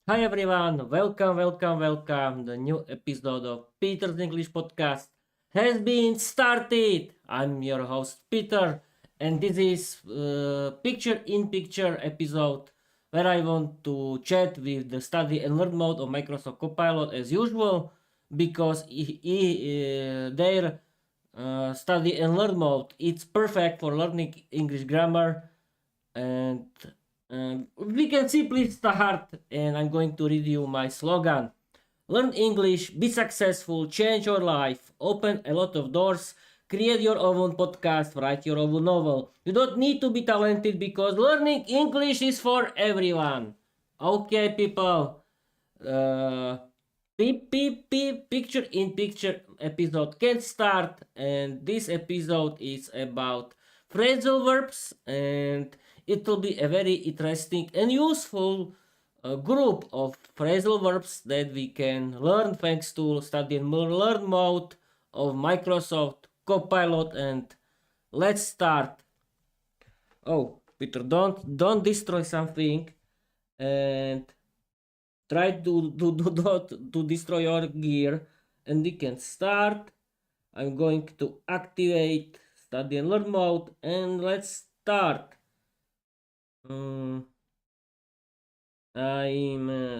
Hi everyone, welcome. The new episode of Peter's English Podcast has been started. I'm your host Peter, and this is picture in picture episode where I want to chat with the study and learn mode of Microsoft Copilot as usual because their study and learn mode it's perfect for learning English grammar and we can simply start, and I'm going to read you my slogan. Learn English, be successful, change your life, open a lot of doors, create your own podcast, write your own novel. You don't need to be talented because learning English is for everyone. Okay, people. Uh, picture in picture episode can start, and this episode is about phrasal verbs, and it will be a very interesting and useful group of phrasal verbs that we can learn thanks to study and learn mode of Microsoft Copilot. And let's start. Oh, Peter, don't destroy something and try to destroy your gear, and we can start. I'm going to activate study and learn mode, and let's start. I'm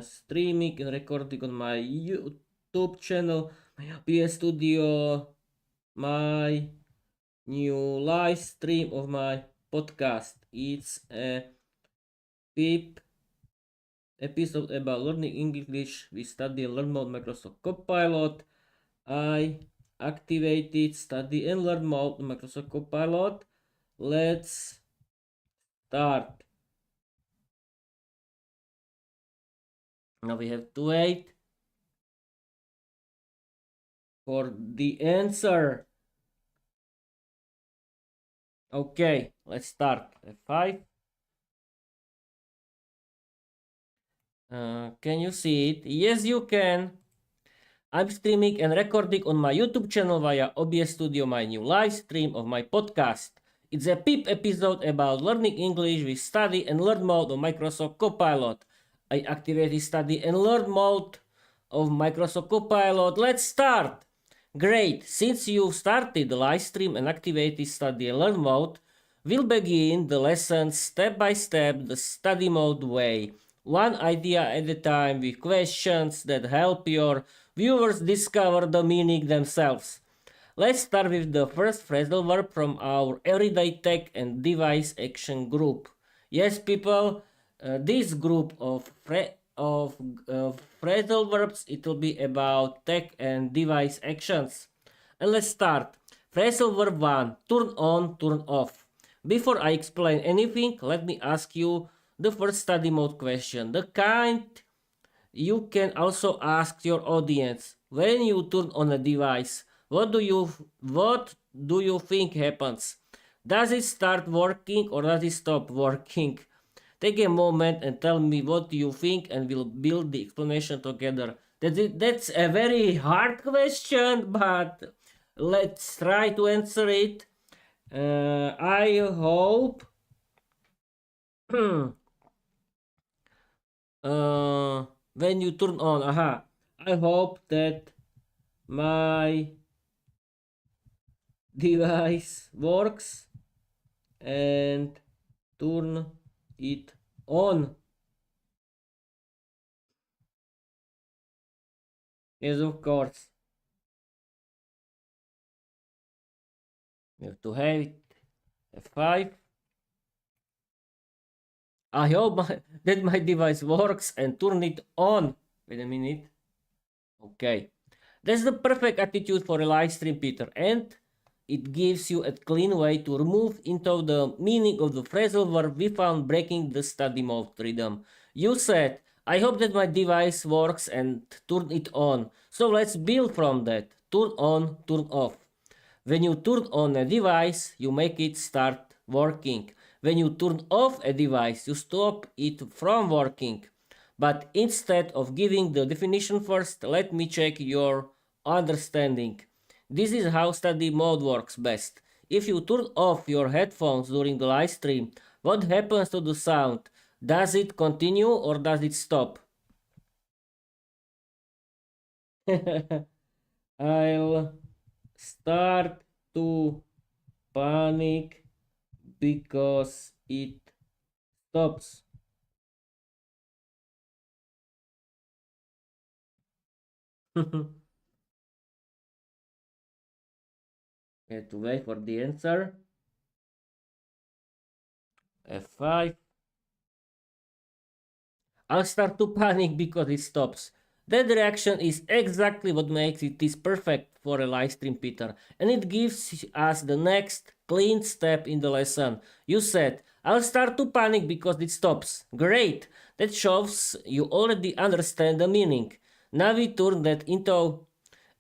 streaming and recording on my YouTube channel, my PS Studio, my new live stream of my podcast. It's a fifth episode about learning English with study and learn mode Microsoft Copilot. I activated study and learn mode Microsoft Copilot. Let's start. Now we have to wait for the answer. Okay, let's start. F5. Can you see it? Yes, you can. I'm streaming and recording on my YouTube channel via OBS Studio, my new live stream of my podcast. It's a PIP episode about learning English with study and learn mode of Microsoft Copilot. I activated study and learn mode of Microsoft Copilot. Let's start! Great! Since you've started the live stream and activated study and learn mode, we'll begin the lesson step by step the study mode way. One idea at a time with questions that help your viewers discover the meaning themselves. Let's start with the first phrasal verb from our everyday tech and device action group. Yes, people, this group of phrasal verbs, it will be about tech and device actions. And let's start. Phrasal verb 1, turn on, turn off. Before I explain anything, let me ask you the first study mode question. The kind you can also ask your audience. When you turn on a device, what do you think happens? Does it start working or does it stop working? Take a moment and tell me what you think, and we'll build the explanation together. That's a very hard question, but let's try to answer it. I hope when you turn on, I hope that my device works and turn it on. Yes, of course. We have to have it. F5. I hope that my device works and turn it on. Wait a minute. Okay. That's the perfect attitude for a live stream, Peter. And it gives you a clean way to remove into the meaning of the phrasal verb we found breaking the study mode rhythm. You said, I hope that my device works and turn it on. So let's build from that. Turn on, turn off. When you turn on a device, you make it start working. When you turn off a device, you stop it from working. But instead of giving the definition first, let me check your understanding. This is how study mode works best. If you turn off your headphones during the live stream, what happens to the sound? Does it continue or does it stop? I'll start to panic because it stops. Have to wait for the answer. F5. I'll start to panic because it stops. That reaction is exactly what makes it is perfect for a live stream, Peter, and it gives us the next clean step in the lesson. You said, I'll start to panic because it stops. Great! That shows you already understand the meaning. Now we turn that into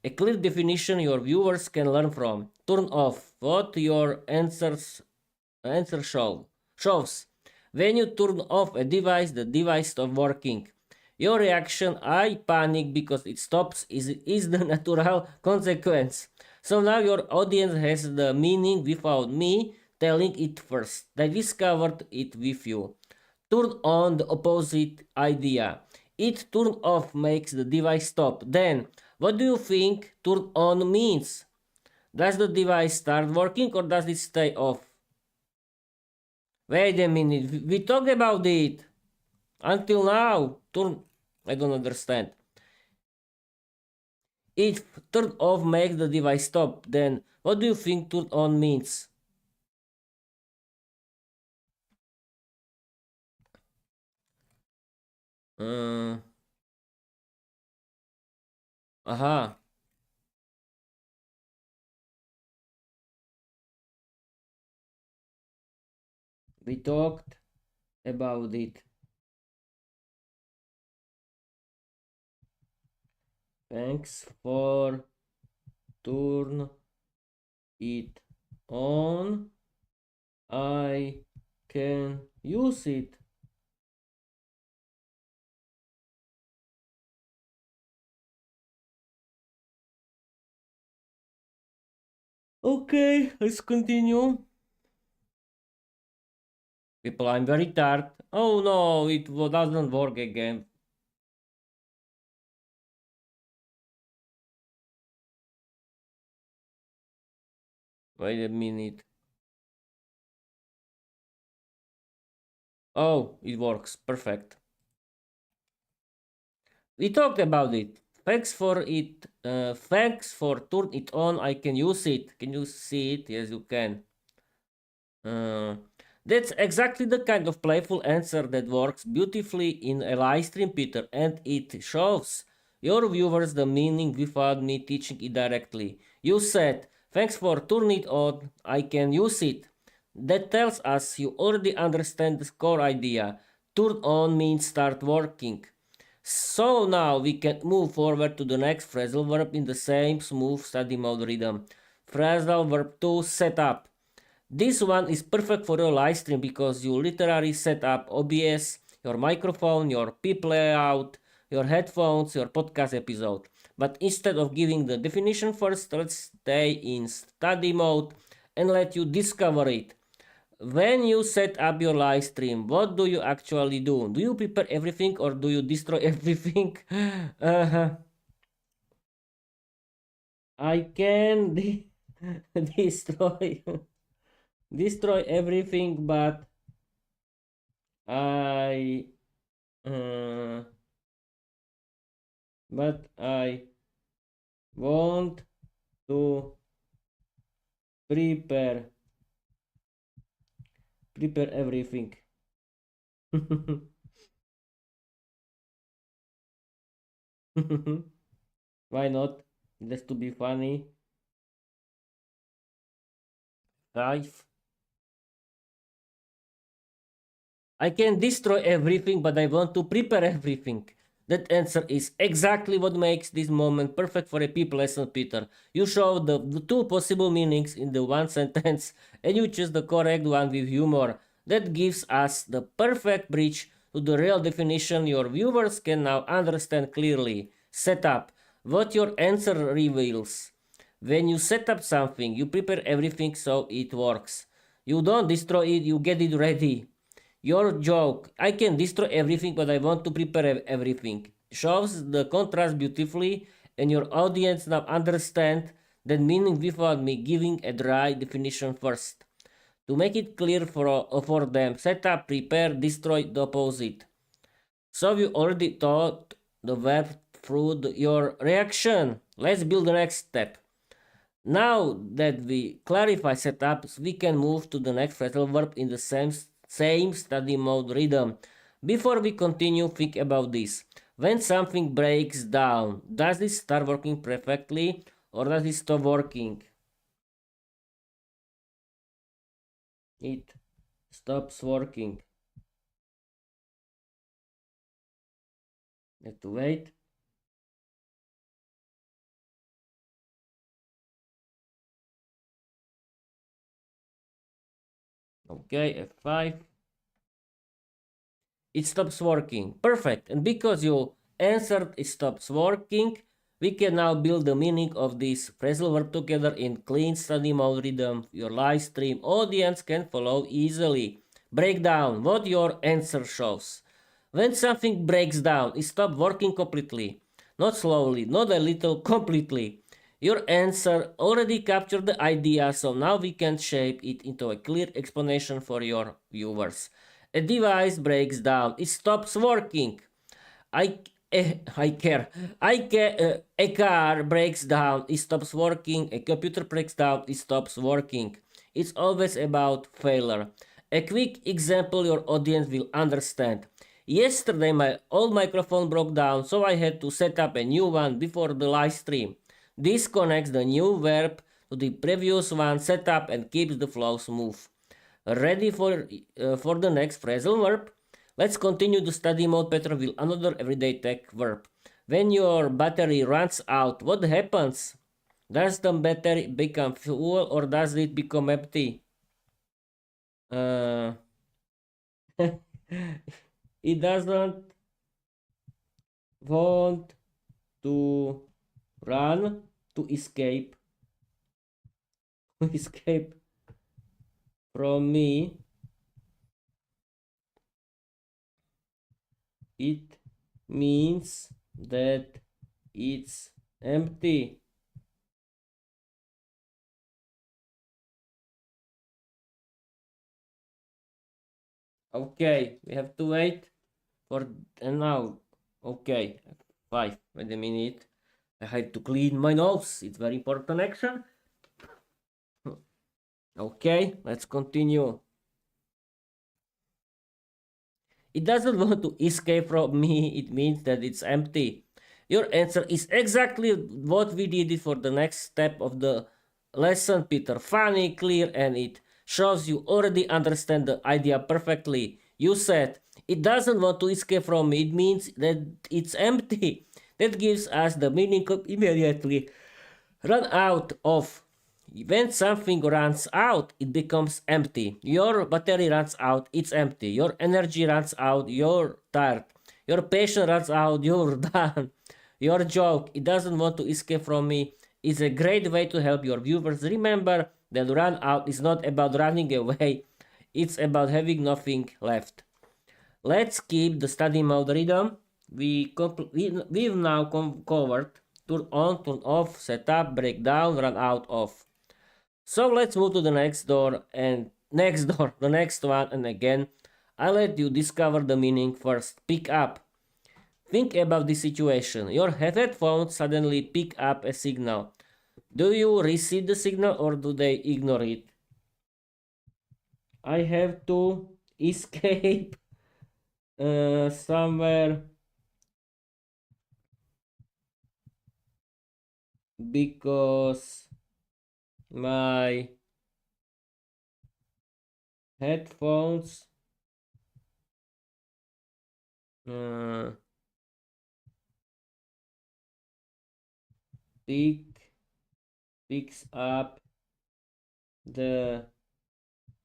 a clear definition your viewers can learn from. Turn off what your answer shows. When you turn off a device, the device stops working. Your reaction, I panic because it stops, is the natural consequence. So now your audience has the meaning without me telling it first. They discovered it with you. Turn on the opposite idea. It turn off makes the device stop. Then, what do you think turn on means? Does the device start working or does it stay off? Wait a minute, we talked about it. Until now, I don't understand. If turn off makes the device stop, then what do you think turn on means? Uh, aha, we talked about it. Thanks for turn it on. I can use it. Okay, let's continue. People, I'm very tired. Oh no, it doesn't work again. Wait a minute. Oh, it works. Perfect. We talked about it. Thanks for it. Thanks for turn it on. I can use it. Can you see it? Yes, you can. Uh, that's exactly the kind of playful answer that works beautifully in a live stream, Peter, and it shows your viewers the meaning without me teaching it directly. You said, thanks for turning it on, I can use it. That tells us you already understand the core idea. Turn on means start working. So now we can move forward to the next phrasal verb in the same smooth study mode rhythm. Phrasal verb 2, set up. This one is perfect for your live stream because you literally set up OBS, your microphone, your PIP layout, your headphones, your podcast episode. But instead of giving the definition first, let's stay in study mode and let you discover it. When you set up your live stream, what do you actually do? Do you prepare everything or do you destroy everything? uh, I can destroy destroy everything, I uh, but I want to prepare everything. Why not? Just to be funny. 5. I can destroy everything, but I want to prepare everything. That answer is exactly what makes this moment perfect for a people lesson, Peter. You show the two possible meanings in the one sentence, and you choose the correct one with humor. That gives us the perfect bridge to the real definition your viewers can now understand clearly. Setup. What your answer reveals. When you set up something, you prepare everything so it works. You don't destroy it, you get it ready. Your joke, I can destroy everything, but I want to prepare everything, shows the contrast beautifully and your audience now understand that meaning without me giving a dry definition first. To make it clear for them, set up, prepare, destroy, the opposite. So you already thought the verb through your reaction. Let's build the next step. Now that we clarify setups, we can move to the next phrasal verb in the same study mode rhythm. Before we continue, think about this. When something breaks down, does it start working perfectly or does it stop working? It stops working. Have to wait. Okay, F5. It stops working. Perfect. And because you answered it stops working, we can now build the meaning of this phrasal verb together in clean study mode rhythm. Your live stream audience can follow easily. Break down what your answer shows. When something breaks down, it stops working completely. Not slowly, not a little, completely. Your answer already captured the idea, so now we can shape it into a clear explanation for your viewers. A device breaks down, it stops working. I care. A car breaks down, it stops working. A computer breaks down, it stops working. It's always about failure. A quick example your audience will understand. Yesterday my old microphone broke down, so I had to set up a new one before the live stream. This connects the new verb to the previous one set up and keeps the flow smooth. Ready for the next phrasal verb? Let's continue to study mode pattern with another everyday tech verb. When your battery runs out, what happens? Does the battery become full or does it become empty? Uh, it doesn't want to run to escape escape from me. It means that it's empty. Okay, we have to wait for and now. Okay, 5. Wait a minute. I had to clean my nose. It's very important action. Okay, let's continue. It doesn't want to escape from me. It means that it's empty. Your answer is exactly what we did for the next step of the lesson, Peter. Funny, clear, and it shows you already understand the idea perfectly. You said, it doesn't want to escape from me. It means that it's empty. That gives us the meaning of immediately. Run out of. When something runs out, it becomes empty. Your battery runs out, it's empty. Your energy runs out, you're tired. Your patience runs out, you're done. Your joke, it doesn't want to escape from me, is a great way to help your viewers remember that run out is not about running away, it's about having nothing left. Let's keep the study mode rhythm. We've now covered turn on, turn off, setup, breakdown, run out of. So let's move to the next door and the next one, and again, I let you discover the meaning first. Pick up. Think about this situation. Your headphones suddenly pick up a signal. Do you receive the signal or do they ignore it? I have to escape somewhere because my headphones uh, picks up the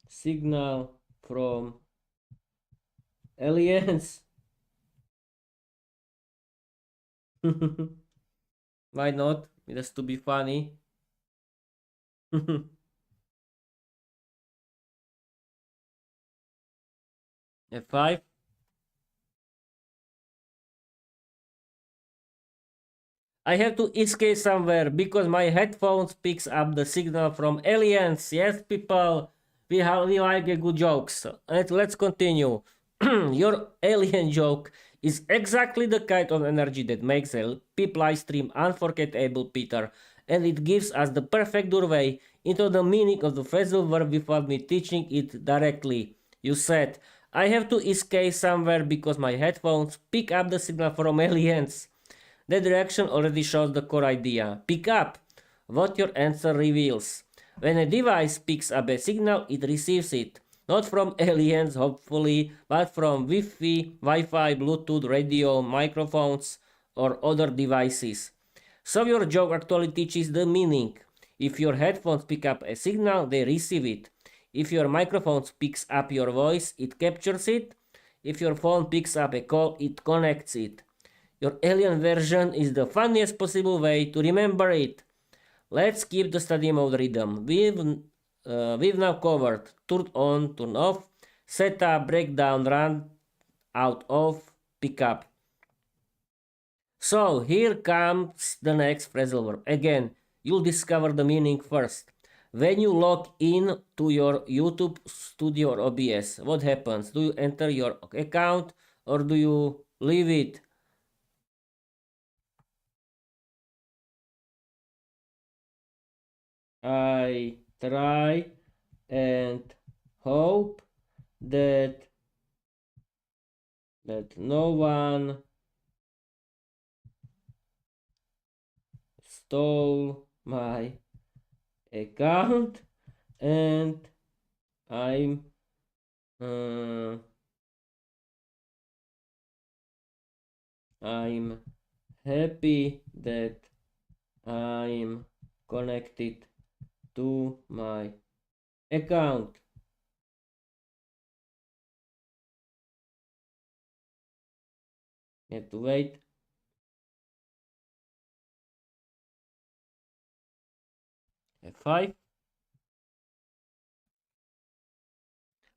signal from aliens. Why not? It has to be funny. F5. I have to escape somewhere because my headphones picks up the signal from aliens. Yes, people, we like a good jokes. Let's continue. Your alien joke is exactly the kind of energy that makes a PIP live stream unforgettable, Peter, and it gives us the perfect doorway into the meaning of the phrasal verb without me teaching it directly. You said, I have to escape somewhere because my headphones pick up the signal from aliens. The direction already shows the core idea. Pick up what your answer reveals. When a device picks up a signal, it receives it. Not from aliens, hopefully, but from Wi-Fi, Bluetooth, radio, microphones, or other devices. So your joke actually teaches the meaning. If your headphones pick up a signal, they receive it. If your microphone picks up your voice, it captures it. If your phone picks up a call, it connects it. Your alien version is the funniest possible way to remember it. Let's keep the study mode rhythm. We've now covered turn on, turn off, setup, breakdown, run, out of, pick up. So here comes the next phrasal verb. Again, you'll discover the meaning first. When you log in to your YouTube Studio or OBS, what happens? Do you enter your account or do you leave it? I try and hope that no one stole my account, and I'm happy that I'm connected to my account. You have to wait. F5.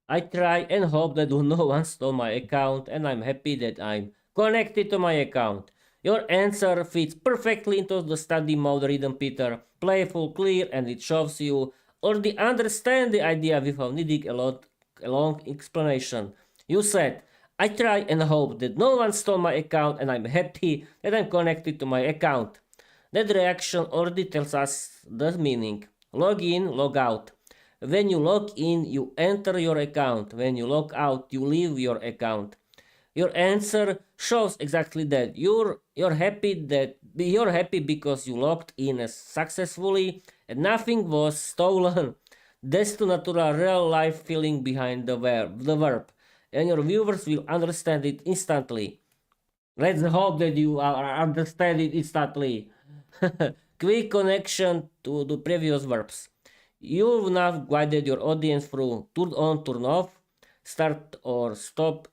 I try and hope that no one stole my account, and I'm happy that I'm connected to my account. Your answer fits perfectly into the study mode rhythm, Peter. Playful, clear, and it shows you already understand the idea without needing a long explanation. You said, I try and hope that no one stole my account, and I'm happy that I'm connected to my account. That reaction already tells us the meaning. Log in, log out. When you log in, you enter your account. When you log out, you leave your account. Your answer shows exactly that. You're happy because you logged in successfully and nothing was stolen. That's the natural real life feeling behind the verb. And your viewers will understand it instantly. Let's hope that you understand it instantly. Quick connection to the previous verbs. You've now guided your audience through turn on, turn off, start or stop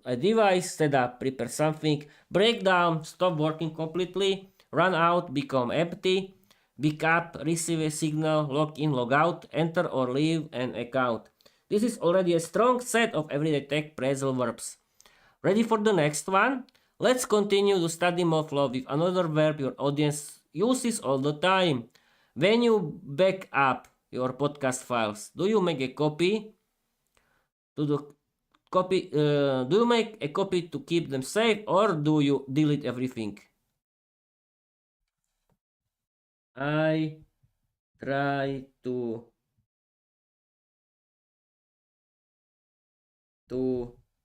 a device, set up, prepare something, break down, stop working completely, run out, become empty, pick up, receive a signal, log in, log out, enter or leave an account. This is already a strong set of everyday tech phrasal verbs. Ready for the next one? Let's continue to study more flow with another verb your audience uses all the time. When you back up your podcast files, do you make a copy to the do you make a copy to keep them safe or do you delete everything? I try to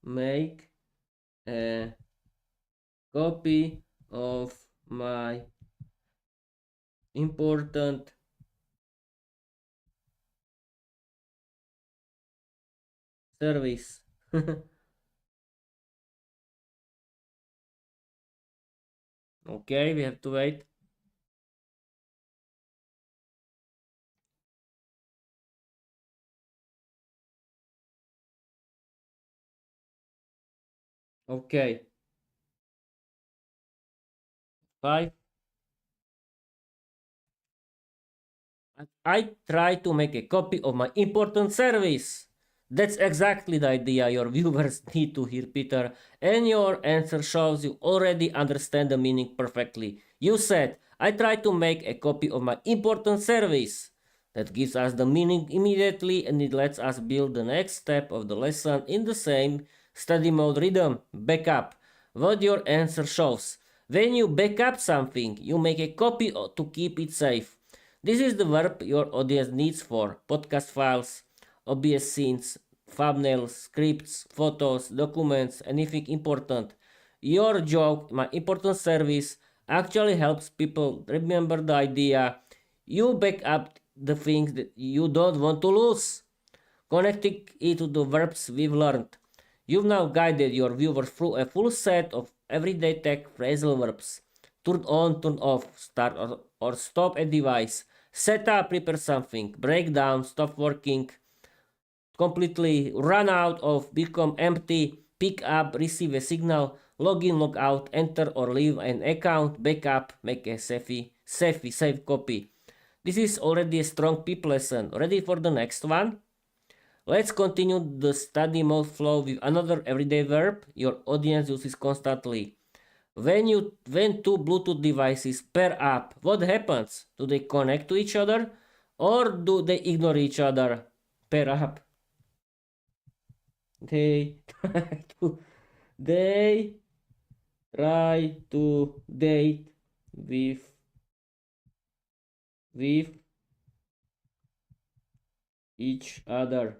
make a copy of my important service. Okay, we have to wait. Okay. 5. I try to make a copy of my important service. That's exactly the idea your viewers need to hear, Peter, and your answer shows you already understand the meaning perfectly. You said, I try to make a copy of my important service. That gives us the meaning immediately and it lets us build the next step of the lesson in the same study mode rhythm. Backup. What your answer shows. When you back up something, you make a copy to keep it safe. This is the verb your audience needs for podcast files, OBS scenes, thumbnails, scripts, photos, documents, anything important. Your joke, my important service, actually helps people remember the idea. You back up the things that you don't want to lose. Connecting it to the verbs we've learned. You've now guided your viewers through a full set of everyday tech phrasal verbs. Turn on, turn off, start or stop a device, set up, prepare something, break down, stop working, completely run out of, become empty, pick up, receive a signal, log in, log out, enter or leave an account, backup, make a save copy. This is already a strong PIP lesson. Ready for the next one? Let's continue the study mode flow with another everyday verb your audience uses constantly. When two Bluetooth devices pair up, what happens? Do they connect to each other or do they ignore each other? Pair up. They try to date with each other.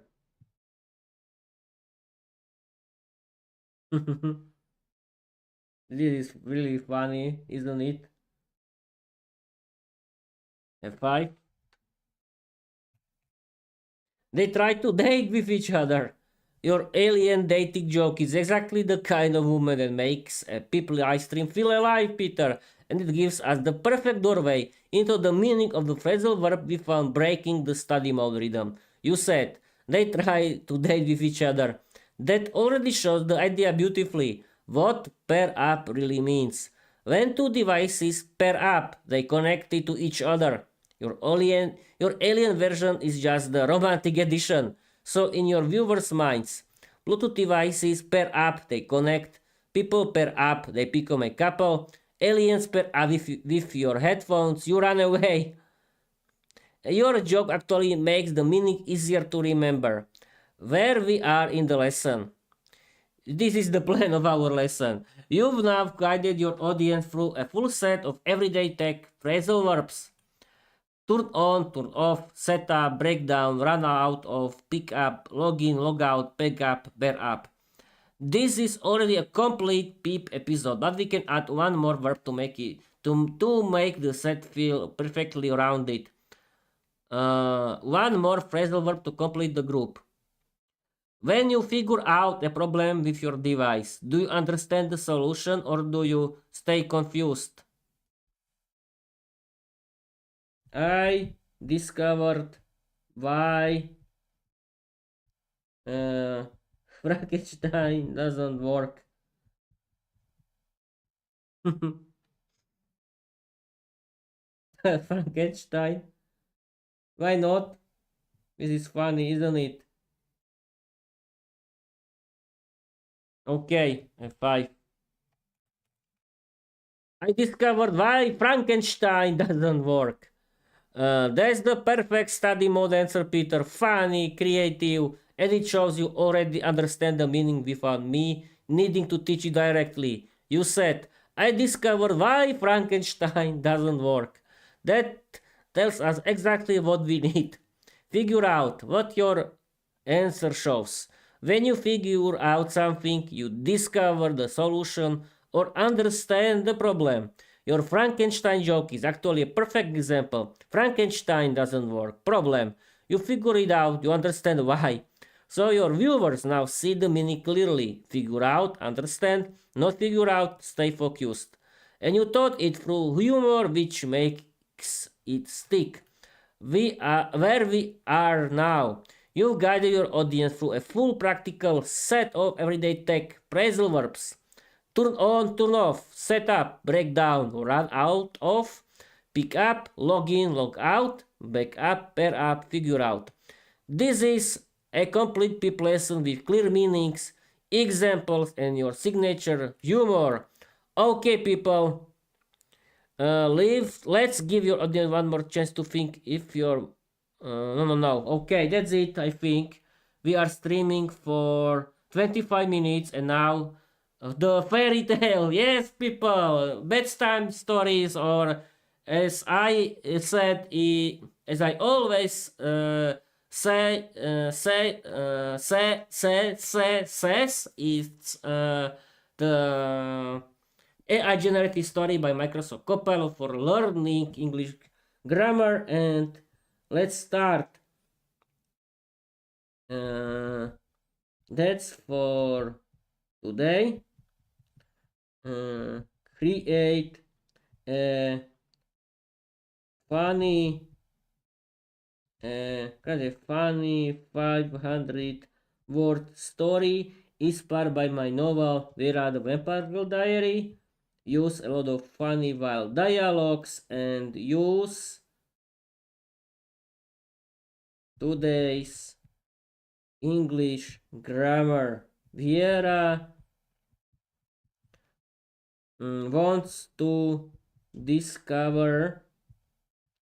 This is really funny, isn't it? F5. They try to date with each other. Your alien dating joke is exactly the kind of woman that makes a people live stream feel alive, Peter, and it gives us the perfect doorway into the meaning of the phrasal verb we found breaking the study mode rhythm. You said, they try to date with each other. That already shows the idea beautifully, what pair up really means. When two devices pair up, they connect it to each other. Your alien version is just the romantic edition. So in your viewers' minds, Bluetooth devices pair up, they connect. People pair up, they become a couple. Aliens pair up with your headphones, you run away. Your joke actually makes the meaning easier to remember. Where we are in the lesson. This is the plan of our lesson. You've now guided your audience through a full set of everyday tech phrasal verbs. Turn on, turn off, set up, break down, run out of, pick up, log in, log out, back up, bear up. This is already a complete PEEP episode, but we can add one more verb to make the set feel perfectly rounded. One more phrasal verb to complete the group. When you figure out a problem with your device, do you understand the solution or do you stay confused? I discovered why Frankenstein doesn't work. Frankenstein? Why not? This is funny, isn't it? Okay, F5. I discovered why Frankenstein doesn't work. That's the perfect study mode answer, Peter. Funny, creative, and it shows you already understand the meaning without me needing to teach you directly. You said, I discovered why Frankenstein doesn't work. That tells us exactly what we need. Figure out what your answer shows. When you figure out something, you discover the solution or understand the problem. Your Frankenstein joke is actually a perfect example. Frankenstein doesn't work. Problem. You figure it out, you understand why. So your viewers now see the meaning clearly. Figure out, understand, not figure out, stay focused. And you taught it through humor, which makes it stick. Where we are now. You've guided your audience through a full practical set of everyday tech phrasal verbs. Turn on, turn off, set up, break down, run out of, pick up, log in, log out, back up, pair up, figure out. This is a complete PIP lesson with clear meanings, examples, and your signature humor. Okay, people, Let's give your audience one more chance to think if you're. No. Okay, that's it. I think we are streaming for 25 minutes, and now the fairy tale. Yes, people, bedtime stories, or as I said, as I always says, it's the AI generated story by Microsoft Copilot for learning English grammar. And let's start. That's for today. Create a funny, kind of funny 500 word story inspired by my novel Viera the Vampire Girl Diary. Use a lot of funny wild dialogues and use today's English grammar. Viera wants to discover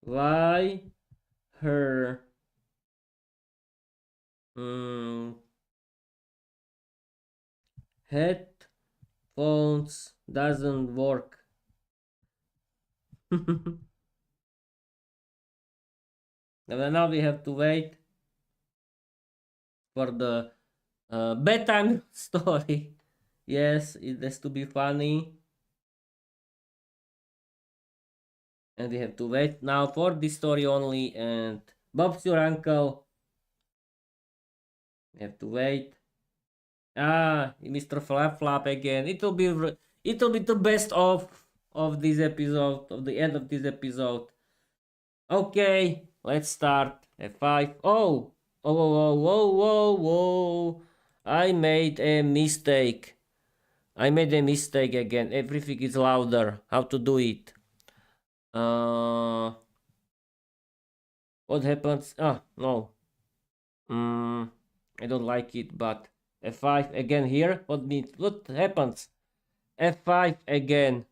why her headphones doesn't work. Now we have to wait for the bedtime story. Yes, it has to be funny. And we have to wait now for this story only. And Bob's your uncle. We have to wait. Mr. Flap Flap again. It'll be the best of this episode, of the end of this episode. Okay, let's start. F5. Oh, whoa. I made a mistake. Again. Everything is louder. How to do it? What happens? No. I don't like it, but F5 again here. What happens? F5 again.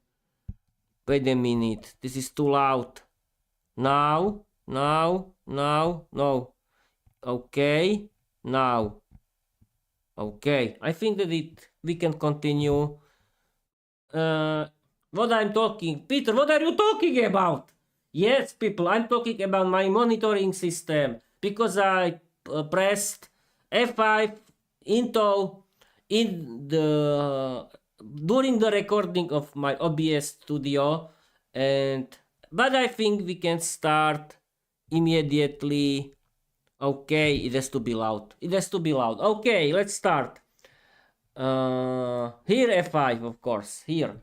Wait a minute. This is too loud. Now. No. Okay. Now. Okay. I think that we can continue. What I'm talking, Peter, what are you talking about? Yes, people, I'm talking about my monitoring system because I pressed F5 during the recording of my OBS studio, but I think we can start immediately. Okay, it has to be loud. Okay, let's start. Here F5, of course, here.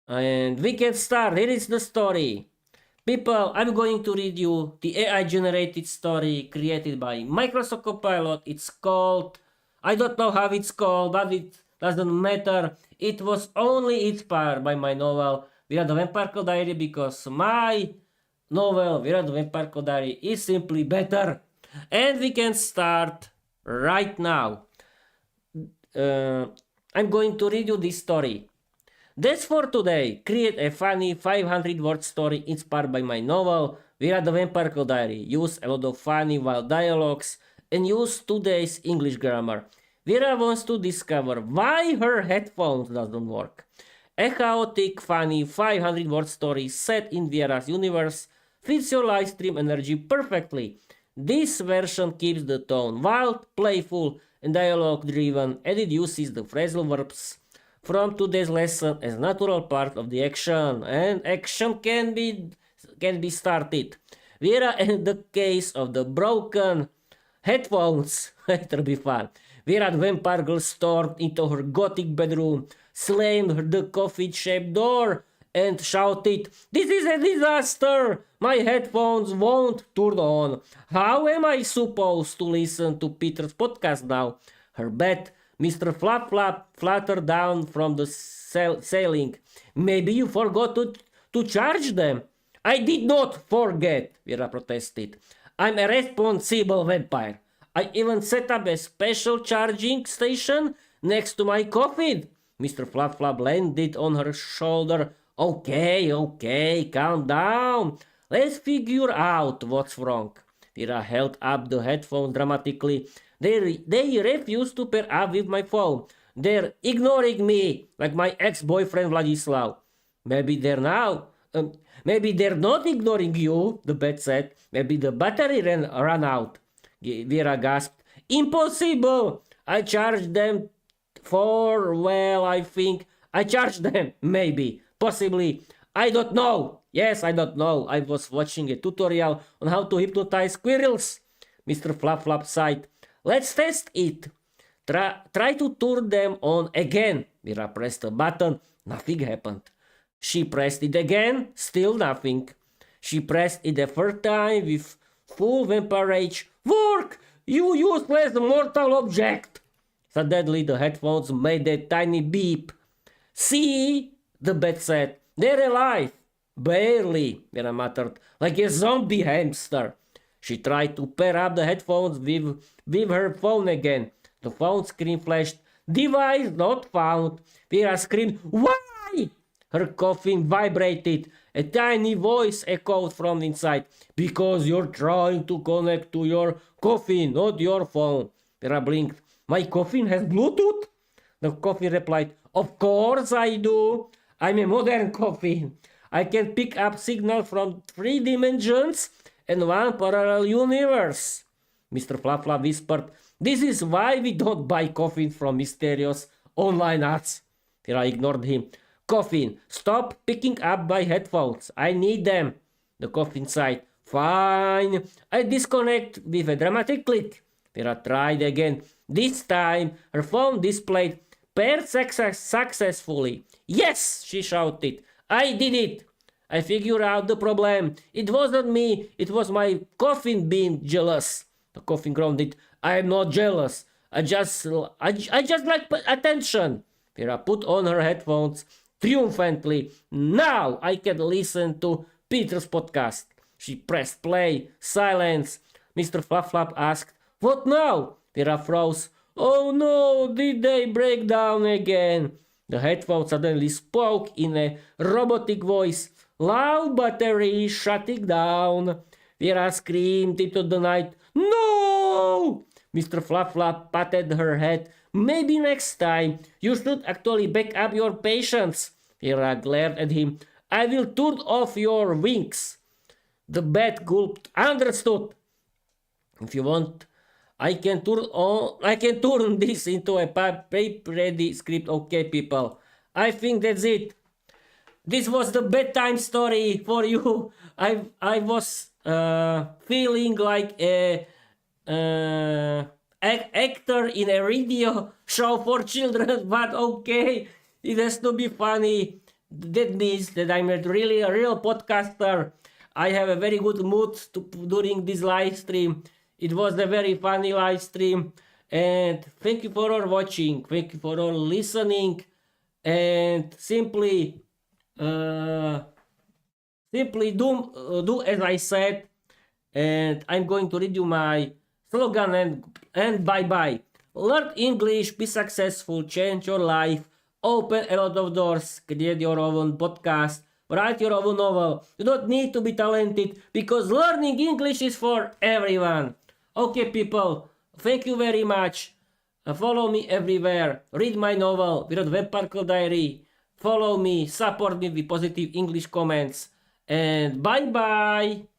And we can start. Here is the story. People, I'm going to read you the AI generated story created by Microsoft Copilot. It's called, I don't know how it's called, but it doesn't matter. It was only inspired by my novel Viera the Vampire Girl Diary, because my novel Viera the Vampire Girl Diary is simply better. And we can start right now. I'm going to read you this story. That's for today. Create a funny 500 word story inspired by my novel Viera the Vampire Girl Diary. Use a lot of funny wild dialogues and use today's English grammar. Viera wants to discover why her headphones doesn't work. A chaotic, funny 500 word story set in Viera's universe fits your live stream energy perfectly. This version keeps the tone wild, playful, and dialogue driven, and it uses the phrasal verbs from today's lesson as natural part of the action, and action can be started. Viera and the case of the broken headphones. It'll be fun. Viera the Vampire Girl stormed into her gothic bedroom, slammed the coffin-shaped door, and shouted, "This is a disaster! My headphones won't turn on. How am I supposed to listen to Peter's podcast now?" Her bed, Mr. Flap Flap, fluttered down from the ceiling. "Maybe you forgot to charge them." "I did not forget," Viera protested. "I'm a responsible vampire. I even set up a special charging station next to my coffin." Mr. Flap Flap landed on her shoulder, Okay, calm down. Let's figure out what's wrong. Vera held up the headphones dramatically. They refuse to pair up with my phone. They're ignoring me, like my ex-boyfriend Vladislav. Maybe they're now. Maybe they're not ignoring you, the bat said. Maybe the battery ran out. Vera gasped. Impossible! I charged them I think I charged them. Maybe. Possibly. I don't know. Yes, I don't know. I was watching a tutorial on how to hypnotize squirrels. Mr. Flap Flap sighed. Let's test it. Try to turn them on again. Vera pressed a button. Nothing happened. She pressed it again. Still nothing. She pressed it the third time with full vampire rage. Work! You useless mortal object! Suddenly the headphones made a tiny beep. See? The bat said. They're alive. Barely, Vera muttered, like a zombie hamster. She tried to pair up the headphones with her phone again. The phone screen flashed. Device not found. Vera screamed, Why? Her coffin vibrated. A tiny voice echoed from inside. Because you're trying to connect to your coffin, not your phone. Vera blinked. My coffin has Bluetooth? The coffin replied, Of course I do. I'm a modern coffin. I can pick up signal from 3 dimensions and 1 parallel universe. Mr. Flap Flap whispered, This is why we don't buy coffins from mysterious online ads. Vera ignored him. Coffin, stop picking up my headphones. I need them. The coffin sighed. Fine. I disconnect with a dramatic click. Vera tried again. This time, her phone displayed paired successfully. Yes, she shouted. I did it. I figured out the problem. It wasn't me. It was my coffin being jealous. The coffin groaned. I am not jealous. I just like attention. Vera put on her headphones triumphantly. Now I can listen to Peter's podcast. She pressed play. Silence. Mr. Flap Flap asked, What now? Vera froze. Oh no, did they break down again? The headphones suddenly spoke in a robotic voice. Loud battery shutting down. Vera screamed into the night. No! Mr. Flap Flap patted her head. Maybe next time you should actually back up your patience. Vera glared at him. I will turn off your wings. The bat gulped. Understood. If you want, I can turn this into a paper-ready script. Okay, people. I think that's it. This was the bedtime story for you. I was feeling like a actor in a radio show for children, but okay, it has to be funny. That means that I'm really a real podcaster. I have a very good mood during this live stream. It was a very funny live stream, and thank you for all watching. Thank you for all listening, and simply do as I said, and I'm going to read you my slogan and bye bye. Learn English, be successful, change your life, open a lot of doors, create your own podcast, write your own novel. You don't need to be talented because learning English is for everyone. Okay, people, thank you very much. Follow me everywhere. Read my novel, Viera Web Parkle Diary. Follow me, support me with positive English comments. And bye bye.